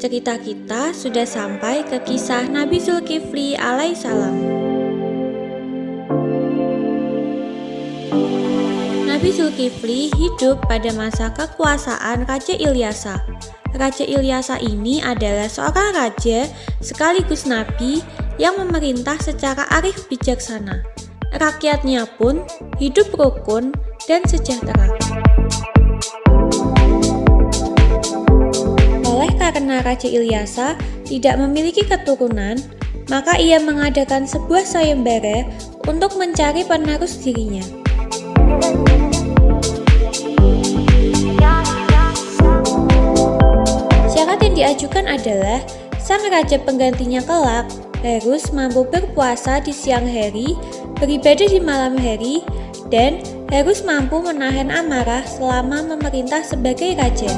cerita kita sudah sampai ke kisah Nabi Zulkifli alaihissalam. Nabi Zulkifli hidup pada masa kekuasaan Raja Ilyasa. Raja Ilyasa ini adalah seorang raja sekaligus nabi yang memerintah secara arif bijaksana. Rakyatnya pun hidup rukun dan sejahtera. Oleh karena Raja Ilyasa tidak memiliki keturunan, maka ia mengadakan sebuah sayembara untuk mencari penerus dirinya. Syarat yang diajukan adalah sang raja penggantinya kelak harus mampu berpuasa di siang hari, beribadah di malam hari, dan harus mampu menahan amarah selama memerintah sebagai raja.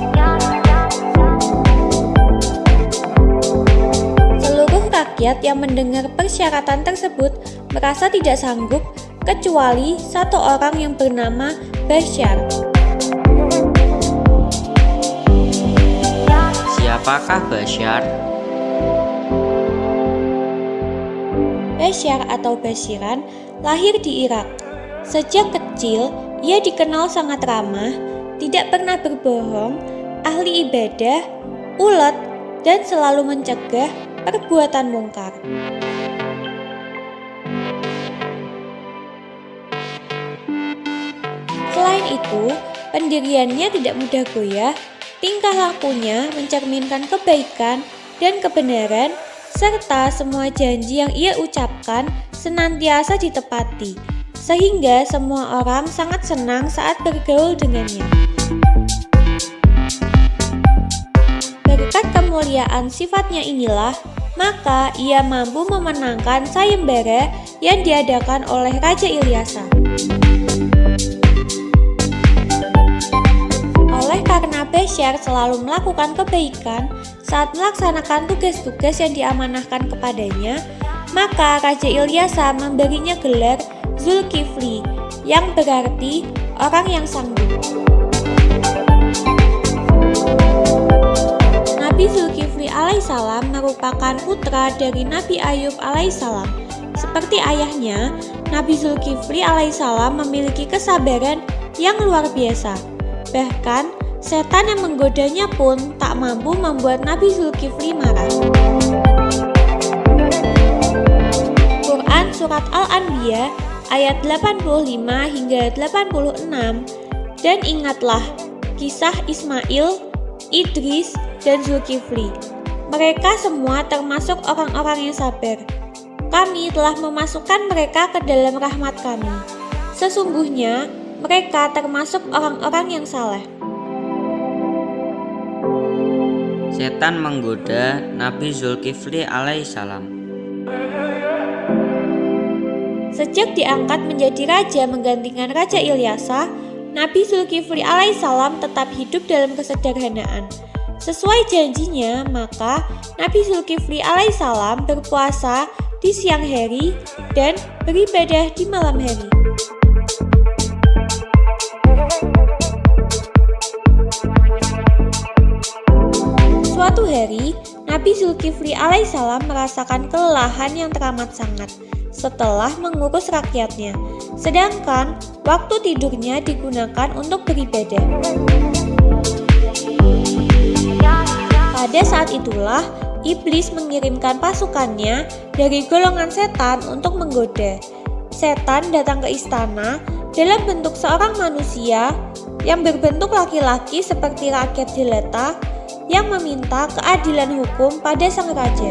Seluruh rakyat yang mendengar persyaratan tersebut merasa tidak sanggup kecuali satu orang yang bernama Basyar. Siapakah Basyar? Basyar atau Basyiran lahir di Irak. Sejak kecil, ia dikenal sangat ramah, tidak pernah berbohong, ahli ibadah, ulet, dan selalu mencegah perbuatan mungkar. Selain itu, pendiriannya tidak mudah goyah, tingkah lakunya mencerminkan kebaikan dan kebenaran, serta semua janji yang ia ucapkan senantiasa ditepati, sehingga semua orang sangat senang saat bergaul dengannya. Berkat kemuliaan sifatnya inilah, maka ia mampu memenangkan sayembara yang diadakan oleh Raja Ilyasa. Oleh karena Basyar selalu melakukan kebaikan saat melaksanakan tugas-tugas yang diamanahkan kepadanya, maka Raja Ilyasa memberinya gelar Zulkifli, yang berarti orang yang sanggup. Nabi Zulkifli alaihissalam merupakan putra dari Nabi Ayub alaihissalam. Seperti ayahnya, Nabi Zulkifli alaihissalam memiliki kesabaran yang luar biasa. Bahkan, setan yang menggodanya pun tak mampu membuat Nabi Zulkifli marah. Quran Surat Al-Anbiya ayat 85 hingga 86. Dan ingatlah kisah Ismail, Idris, dan Zulkifli. Mereka semua termasuk orang-orang yang sabar. Kami telah memasukkan mereka ke dalam rahmat kami. Sesungguhnya mereka termasuk orang-orang yang saleh. Setan menggoda Nabi Zulkifli alaihissalam. Sejak diangkat menjadi raja menggantikan Raja Ilyasa, Nabi Zulkifli alaihissalam tetap hidup dalam kesederhanaan. Sesuai janjinya, maka Nabi Zulkifli alaihissalam berpuasa di siang hari dan beribadah di malam hari. Suatu hari, Nabi Zulkifli alaihissalam merasakan kelelahan yang teramat sangat setelah mengurus rakyatnya, sedangkan waktu tidurnya digunakan untuk beribadah. Pada saat itulah, iblis mengirimkan pasukannya dari golongan setan untuk menggoda. Setan datang ke istana dalam bentuk seorang manusia yang berbentuk laki-laki seperti rakyat jelata yang meminta keadilan hukum pada sang raja.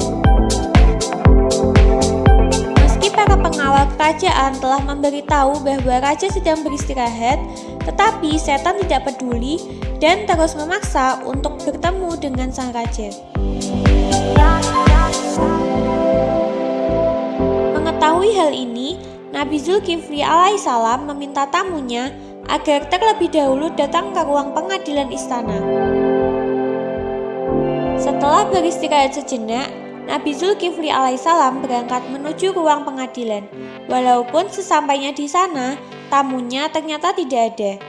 Meski para pengawal kerajaan telah memberitahu bahwa raja sedang beristirahat, tetapi setan tidak peduli dan terus memaksa untuk bertemu dengan sang raja. Mengetahui hal ini, Nabi Zulkifli alaihissalam meminta tamunya agar terlebih dahulu datang ke ruang pengadilan istana. Setelah beristirahat sejenak, Nabi Zulkifli alaihissalam berangkat menuju ruang pengadilan. Walaupun sesampainya di sana, tamunya ternyata tidak ada.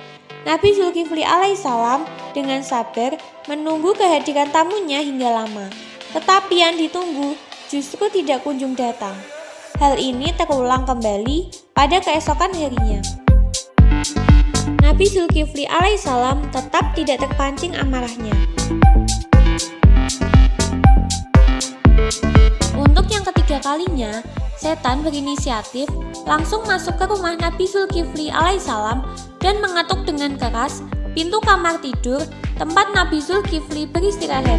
Nabi Zulkifli alaihissalam dengan sabar menunggu kehadiran tamunya hingga lama. Tetapi yang ditunggu justru tidak kunjung datang. Hal ini terulang kembali pada keesokan harinya. Nabi Zulkifli alaihissalam tetap tidak terpancing amarahnya. Untuk yang ketiga kalinya, setan berinisiatif langsung masuk ke rumah Nabi Zulkifli alaihissalam dan mengetuk dengan keras pintu kamar tidur tempat Nabi Zulkifli beristirahat.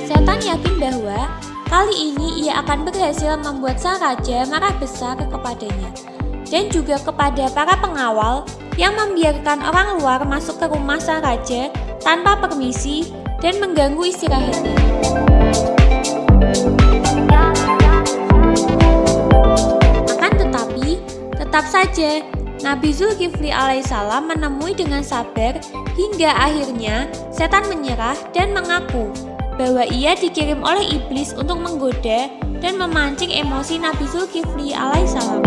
Setan yakin bahwa kali ini ia akan berhasil membuat sang raja marah besar kepadanya dan juga kepada para pengawal yang membiarkan orang luar masuk ke rumah sang raja tanpa permisi dan mengganggu istirahatnya. Akan tetapi, tetap saja Nabi Zulkifli alaihissalam menemui dengan sabar hingga akhirnya setan menyerah dan mengaku bahwa ia dikirim oleh iblis untuk menggoda dan memancing emosi Nabi Zulkifli alaihissalam.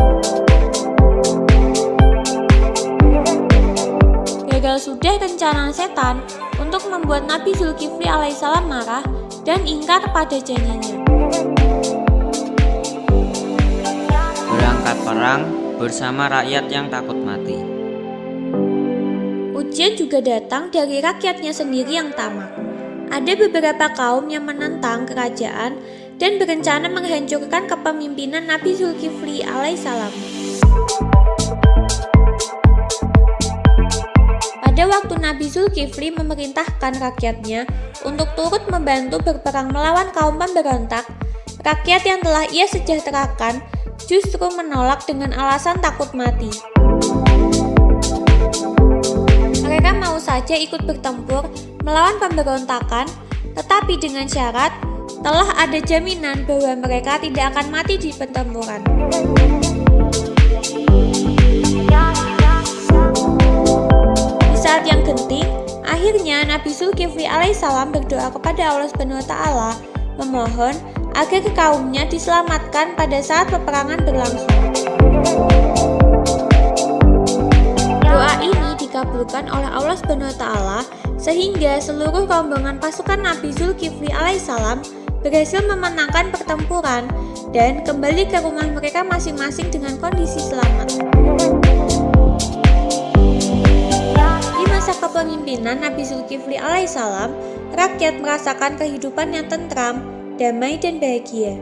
Gagal sudah rencana setan untuk membuat Nabi Zulkifli alaihissalam marah dan ingkar pada janjinya. Berangkat perang bersama rakyat yang takut mati. Ujian juga datang dari rakyatnya sendiri yang tamak. Ada beberapa kaum yang menentang kerajaan dan berencana menghancurkan kepemimpinan Nabi Zulkifli alaihissalam. Pada waktu Nabi Zulkifli memerintahkan rakyatnya untuk turut membantu berperang melawan kaum pemberontak, rakyat yang telah ia sejahterakan justru menolak dengan alasan takut mati. Mereka mau saja ikut bertempur melawan pemberontakan, tetapi dengan syarat telah ada jaminan bahwa mereka tidak akan mati di pertempuran. Di saat yang genting, akhirnya Nabi Zulkifli alaihissalam berdoa kepada Allah SWT memohon agar kaumnya diselamatkan pada saat peperangan berlangsung. Doa ini dikabulkan oleh Allah SWT sehingga seluruh rombongan pasukan Nabi Zulkifli alaihissalam berhasil memenangkan pertempuran dan kembali ke rumah mereka masing-masing dengan kondisi selamat. Di masa kepemimpinan Nabi Zulkifli alaihissalam, rakyat merasakan kehidupan yang tentram, damai dan bahagia.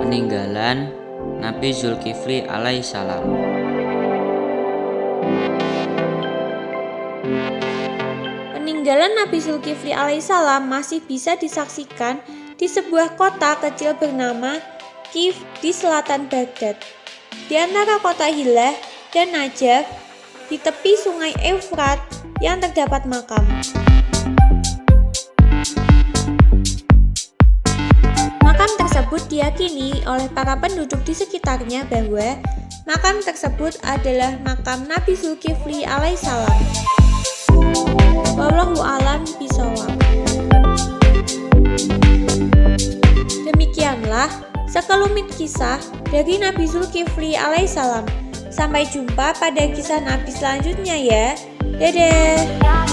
Peninggalan Nabi Zulkifli alaihissalam. Peninggalan Nabi Zulkifli alaihissalam masih bisa disaksikan di sebuah kota kecil bernama Kif di selatan Baghdad. Di antara kota Hilah dan Najaf, di tepi sungai Efrat yang terdapat makam. Makam tersebut diyakini oleh para penduduk di sekitarnya bahwa makam tersebut adalah makam Nabi Zulkifli alaihissalam. Wallahu a'lam bishawab. Demikianlah sekelumit kisah dari Nabi Zulkifli alaihissalam. Sampai jumpa pada kisah Nabi selanjutnya ya. Dadah.